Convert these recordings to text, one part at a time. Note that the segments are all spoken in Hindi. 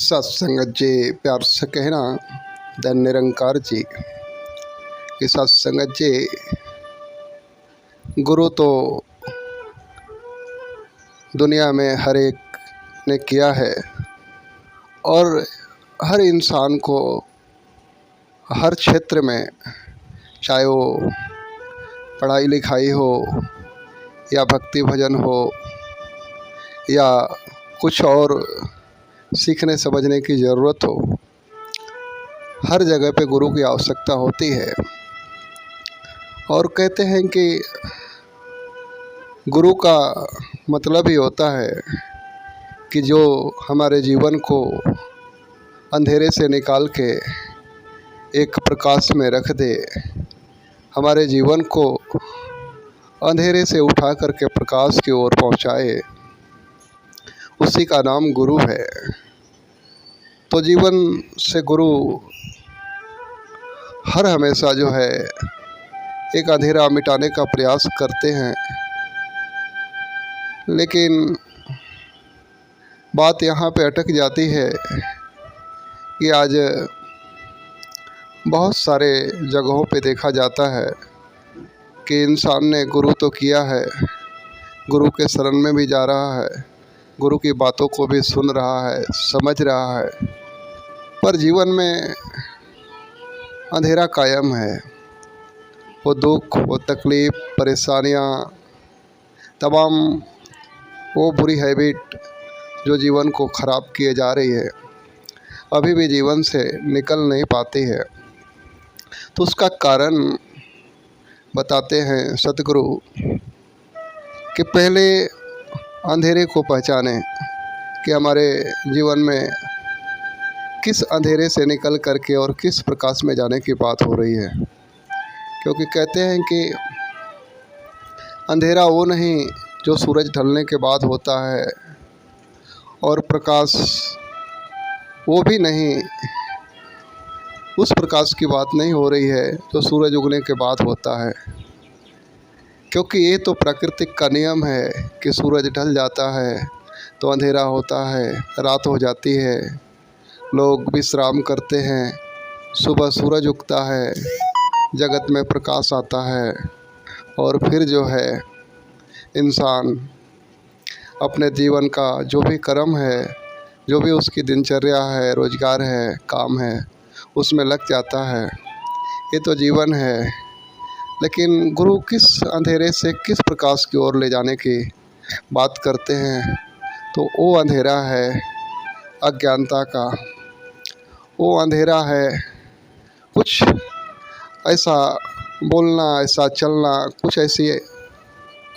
सत्संगत जी प्यार से कहना धन निरंकार जी कि सत्संगत जी गुरु तो दुनिया में हर एक ने किया है और हर इंसान को हर क्षेत्र में, चाहे वो पढ़ाई लिखाई हो या भक्ति भजन हो या कुछ और सीखने समझने की ज़रूरत हो, हर जगह पे गुरु की आवश्यकता होती है। और कहते हैं कि गुरु का मतलब ही होता है कि जो हमारे जीवन को अंधेरे से निकाल के एक प्रकाश में रख दे, हमारे जीवन को अंधेरे से उठा करके प्रकाश की ओर पहुंचाए, उसी का नाम गुरु है। तो जीवन से गुरु हर हमेशा जो है एक अंधेरा मिटाने का प्रयास करते हैं, लेकिन बात यहाँ पे अटक जाती है कि आज बहुत सारे जगहों पे देखा जाता है कि इंसान ने गुरु तो किया है, गुरु के शरण में भी जा रहा है, गुरु की बातों को भी सुन रहा है, समझ रहा है, पर जीवन में अंधेरा कायम है। वो दुख, वो तकलीफ़, परेशानियाँ, तमाम वो बुरी हैबिट जो जीवन को ख़राब किए जा रही है, अभी भी जीवन से निकल नहीं पाती है। तो उसका कारण बताते हैं सतगुरु कि पहले अंधेरे को पहचानें कि हमारे जीवन में किस अंधेरे से निकल करके और किस प्रकाश में जाने की बात हो रही है। क्योंकि कहते हैं कि अंधेरा वो नहीं जो सूरज ढलने के बाद होता है, और प्रकाश वो भी नहीं, उस प्रकाश की बात नहीं हो रही है जो सूरज उगने के बाद होता है। क्योंकि ये तो प्रकृति का नियम है कि सूरज ढल जाता है तो अंधेरा होता है, रात हो जाती है, लोग विश्राम करते हैं, सुबह सूरज उगता है, जगत में प्रकाश आता है, और फिर जो है इंसान अपने जीवन का जो भी कर्म है, जो भी उसकी दिनचर्या है, रोज़गार है, काम है, उसमें लग जाता है। ये तो जीवन है। लेकिन गुरु किस अंधेरे से किस प्रकाश की ओर ले जाने की बात करते हैं, तो वो अंधेरा है अज्ञानता का, वो अंधेरा है कुछ ऐसा बोलना, ऐसा चलना, कुछ ऐसी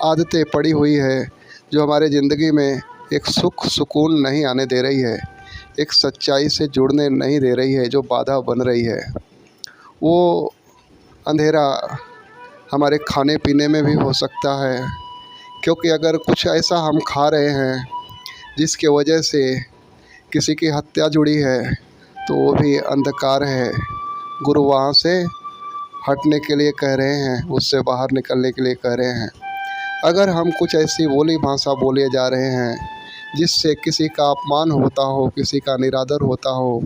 आदतें पड़ी हुई है जो हमारे ज़िंदगी में एक सुख सुकून नहीं आने दे रही है, एक सच्चाई से जुड़ने नहीं दे रही है, जो बाधा बन रही है। वो अंधेरा हमारे खाने पीने में भी हो सकता है, क्योंकि अगर कुछ ऐसा हम खा रहे हैं जिसके वजह से किसी की हत्या जुड़ी है, तो वो भी अंधकार है। गुरु वहाँ से हटने के लिए कह रहे हैं, उससे बाहर निकलने के लिए कह रहे हैं। अगर हम कुछ ऐसी बोली भाषा बोले जा रहे हैं जिससे किसी का अपमान होता हो, किसी का निरादर होता हो,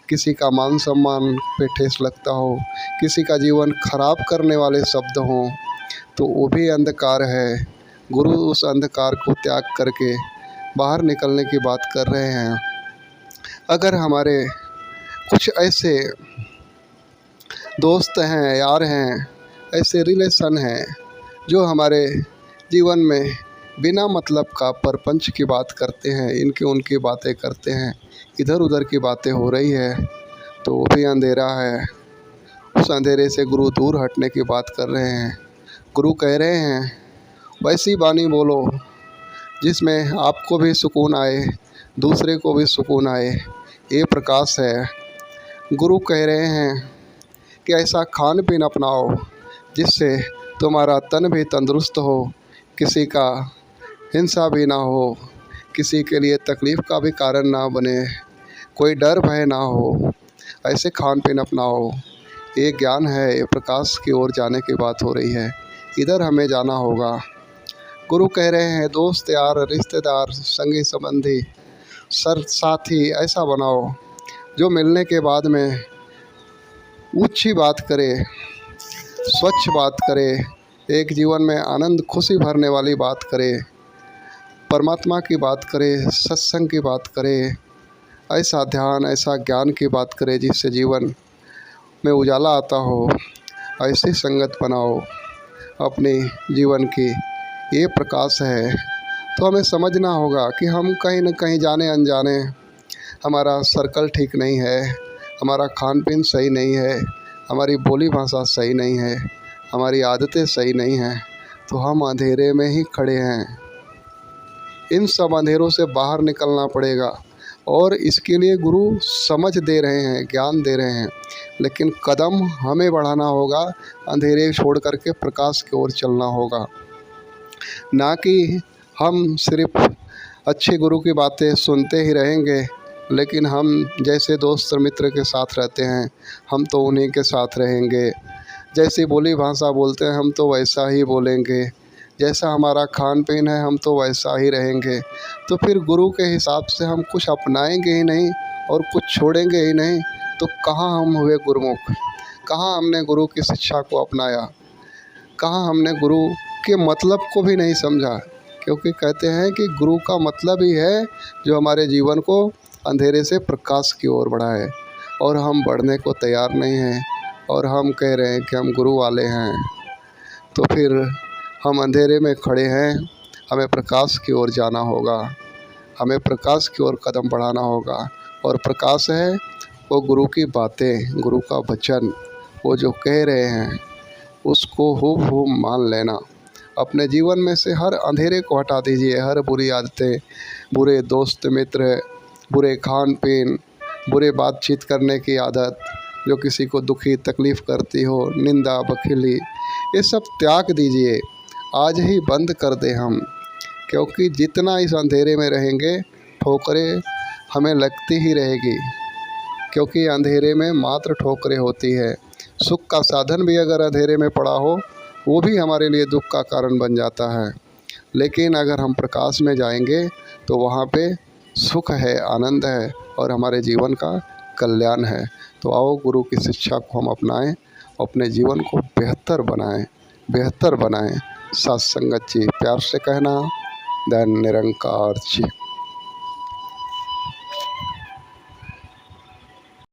किसी का मान सम्मान पे ठेस लगता हो, किसी का जीवन खराब करने वाले शब्द हों, तो वो भी अंधकार है। गुरु उस अंधकार को त्याग करके बाहर निकलने की बात कर रहे हैं। अगर हमारे कुछ ऐसे दोस्त हैं, यार हैं, ऐसे रिलेशन हैं जो हमारे जीवन में बिना मतलब का परपंच की बात करते हैं, इनकी उनकी बातें करते हैं, इधर उधर की बातें हो रही है, तो वो भी अंधेरा है। उस अंधेरे से गुरु दूर हटने की बात कर रहे हैं। गुरु कह रहे हैं वैसी बानी बोलो जिसमें आपको भी सुकून आए, दूसरे को भी सुकून आए, ये प्रकाश है। गुरु कह रहे हैं कि ऐसा खान पीन अपनाओ जिससे तुम्हारा तन भी तंदुरुस्त हो, किसी का हिंसा भी ना हो, किसी के लिए तकलीफ़ का भी कारण ना बने, कोई डर भय ना हो, ऐसे खान पीन अपनाओ। ये ज्ञान है, ये प्रकाश की ओर जाने की बात हो रही है, इधर हमें जाना होगा। गुरु कह रहे हैं दोस्त यार, रिश्तेदार, संगी संबंधी, साथी ऐसा बनाओ जो मिलने के बाद में ऊँची बात करे, स्वच्छ बात करे, एक जीवन में आनंद खुशी भरने वाली बात करे, परमात्मा की बात करे, सत्संग की बात करे, ऐसा ध्यान, ऐसा ज्ञान की बात करे जिससे जीवन में उजाला आता हो। ऐसी संगत बनाओ अपने जीवन की, ये प्रकाश है। तो हमें समझना होगा कि हम कहीं न कहीं जाने अनजाने हमारा सर्कल ठीक नहीं है, हमारा खान पीन सही नहीं है, हमारी बोली भाषा सही नहीं है, हमारी आदतें सही नहीं हैं, तो हम अंधेरे में ही खड़े हैं। इन सब अंधेरों से बाहर निकलना पड़ेगा और इसके लिए गुरु समझ दे रहे हैं, ज्ञान दे रहे हैं, लेकिन कदम हमें बढ़ाना होगा, अंधेरे छोड़ कर के प्रकाश की ओर चलना होगा। ना कि हम सिर्फ अच्छे गुरु की बातें सुनते ही रहेंगे, लेकिन हम जैसे दोस्त मित्र के साथ रहते हैं हम तो उन्हीं के साथ रहेंगे, जैसी बोली भाषा बोलते हैं हम तो वैसा ही बोलेंगे, जैसा हमारा खान पीन है हम तो वैसा ही रहेंगे। तो फिर गुरु के हिसाब से हम कुछ अपनाएंगे ही नहीं और कुछ छोड़ेंगे ही नहीं, तो कहाँ हम हुए गुरुमुख, कहाँ हमने गुरु की शिक्षा को अपनाया, कहाँ हमने गुरु के मतलब को भी नहीं समझा। क्योंकि कहते हैं कि गुरु का मतलब ही है जो हमारे जीवन को अंधेरे से प्रकाश की ओर बढ़ाए, और हम बढ़ने को तैयार नहीं हैं और हम कह रहे हैं कि हम गुरु वाले हैं। तो फिर हम अंधेरे में खड़े हैं, हमें प्रकाश की ओर जाना होगा, हमें प्रकाश की ओर कदम बढ़ाना होगा। और प्रकाश है वो गुरु की बातें, गुरु का वचन, वो जो कह रहे हैं उसको हूबहू मान लेना। अपने जीवन में से हर अंधेरे को हटा दीजिए, हर बुरी आदतें, बुरे दोस्त मित्र, बुरे खान पीन, बुरे बातचीत करने की आदत जो किसी को दुखी तकलीफ़ करती हो, निंदा बखिली, ये सब त्याग दीजिए, आज ही बंद कर दें हम। क्योंकि जितना इस अंधेरे में रहेंगे ठोकरें हमें लगती ही रहेगी, क्योंकि अंधेरे में मात्र ठोकरें होती है। सुख का साधन भी अगर अंधेरे में पड़ा हो वो भी हमारे लिए दुख का कारण बन जाता है। लेकिन अगर हम प्रकाश में जाएंगे तो वहाँ पे सुख है, आनंद है और हमारे जीवन का कल्याण है। तो आओ गुरु की शिक्षा को हम अपनाएं, अपने जीवन को बेहतर बनाएं। सत्संगत जी, प्यार से कहना, धन निरंकार जी।